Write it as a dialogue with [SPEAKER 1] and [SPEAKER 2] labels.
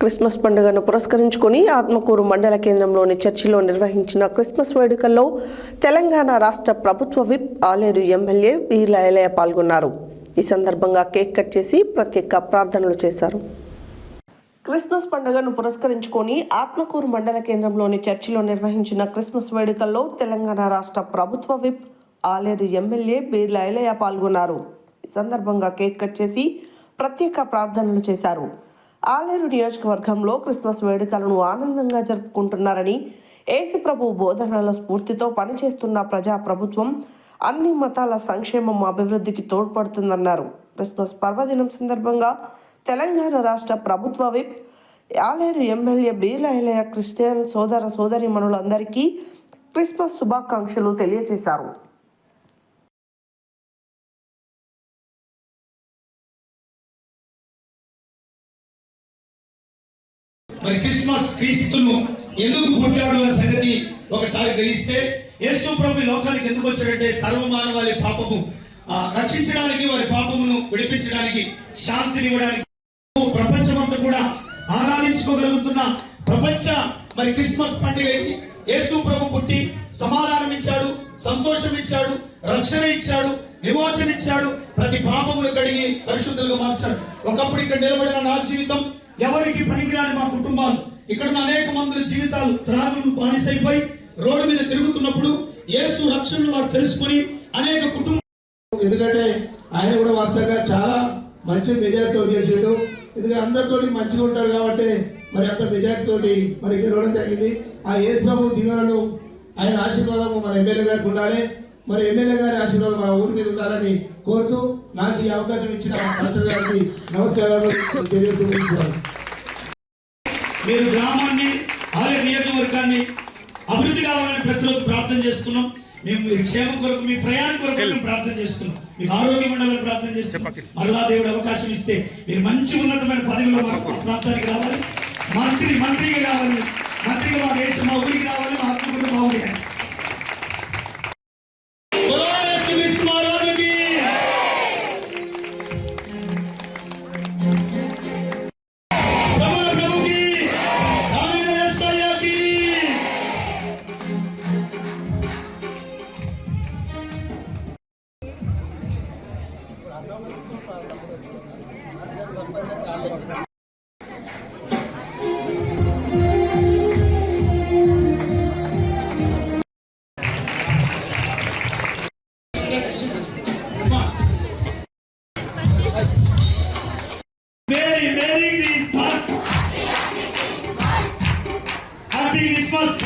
[SPEAKER 1] Christmas పండుగను పురస్కరించుకొని ఆత్మకూరు మండల కేంద్రంలోని చర్చిలో నిర్వహించిన క్రిస్మస్ వేడుకల్లో తెలంగాణ రాష్ట్ర ప్రభుత్వ విప్ ఆలేరు ఎమ్మెల్యే వీర్ల ఐలయ్య పాల్గొన్నారు. ఈ సందర్భంగా కేక్ కట్ చేసి ప్రత్యేక ప్రార్థనలు చేశారు. క్రిస్మస్ పండుగను పురస్కరించుకొని ఆత్మకూరు మండల కేంద్రంలోని చర్చిలో నిర్వహించిన క్రిస్మస్ వేడుకల్లో తెలంగాణ రాష్ట్ర ప్రభుత్వ విప్ ఆలేరు ఎమ్మెల్యే వీర్ల ఐలయ్య పాల్గొన్నారు. ఈ సందర్భంగా కేక్ కట్ చేసి ప్రత్యేక ప్రార్థనలు చేశారు. ఆలేరు నియోజకవర్గంలో క్రిస్మస్ వేడుకలను ఆనందంగా జరుపుకుంటున్నారని, యేసు ప్రభు బోధనల స్ఫూర్తితో పనిచేస్తున్న ప్రజా ప్రభుత్వం అన్ని మతాల సంక్షేమం అభివృద్ధికి తోడ్పడుతుందన్నారు. క్రిస్మస్ పర్వదినం సందర్భంగా తెలంగాణ రాష్ట్ర ప్రభుత్వ whip Aleru MLA Veerla Ailaiah Christian సోదర సోదరీమణులందరికీ క్రిస్మస్ శుభాకాంక్షలు తెలియజేశారు.
[SPEAKER 2] మరి క్రిస్మస్ క్రీస్తును ఎందుకు పుట్టాడు అనే సంగతి ఒకసారి గ్రహిస్తే, యేసు ప్రభు లోకానికి ఎందుకు వచ్చాడంటే సర్వమానవాళి పాపము రక్షించడానికి, వారి పాపమును విడిపించడానికి, శాంతినివ్వడానికి, ప్రపంచమంతా కూడా ఆరాధించుకోగలుగుతున్న ప్రపంచ మరి క్రిస్మస్ పండుగ యేసు ప్రభు పుట్టి సమాధానం ఇచ్చాడు, సంతోషం ఇచ్చాడు, రక్షణ ఇచ్చాడు, విమోచన ఇచ్చాడు, ప్రతి పాపమును కడిగి పరిశుద్ధులుగా మార్చాడు. ఒకప్పుడు ఇక్కడ నిలబడిన నా జీవితం ఎవరికి పనికిరాని మా కుటుంబాలు, ఇక్కడ ఉన్న అనేక మంది జీవితాలు త్రాగులు బానిసైపోయి రోడ్డు మీద తిరుగుతున్నప్పుడు యేసు రక్షణను వారు తెలుసుకొని అనేక కుటుంబం,
[SPEAKER 3] ఎందుకంటే ఆయన కూడా వాస్తవంగా చాలా మంచి మెజారిటీతో చేసాడు. ఎందుకంటే అందరితో మంచిగా ఉంటాడు కాబట్టి మరి అంత మెజారిటీతో మరి గెలవడం జరిగింది. ఆ యేసు ప్రభు దీవెనలు, ఆయన ఆశీర్వాదము మన ఎమ్మెల్యే గారికి ఉండాలి. మరి ఎమ్మెల్యే గారి ఆశీర్వాదం మన ఊరి మీద ఉండాలని కోరుతూ నాకు ఈ అవకాశం ఇచ్చిన మాస్టర్ గారికి నమస్కారాలు తెలియజేస్తున్నాను.
[SPEAKER 2] మీరు గ్రామాన్ని, ఆలయ నియోజకవర్గాన్ని అభివృద్ధి కావాలని ప్రతిరోజు ప్రార్థన చేస్తున్నాం. మేము మీ క్షేమం కొరకు, మీ ప్రయాణం కొరకు మేము ప్రార్థన చేస్తున్నాం. మీకు ఆరోగ్యం ఉండాలని ప్రార్థన చేస్తున్నాం. మరలా దేవుడు అవకాశం ఇస్తే మీరు మంచి ఉన్నతమైన పదవిలో మా ప్రాంతానికి రావాలి, మంత్రిగా రావాలి, మంత్రిగా మా దేశం మా ఊరికి రావాలి, మా ఆత్మకుడు మా ఊరికి. Merry Christmas! Happy Christmas!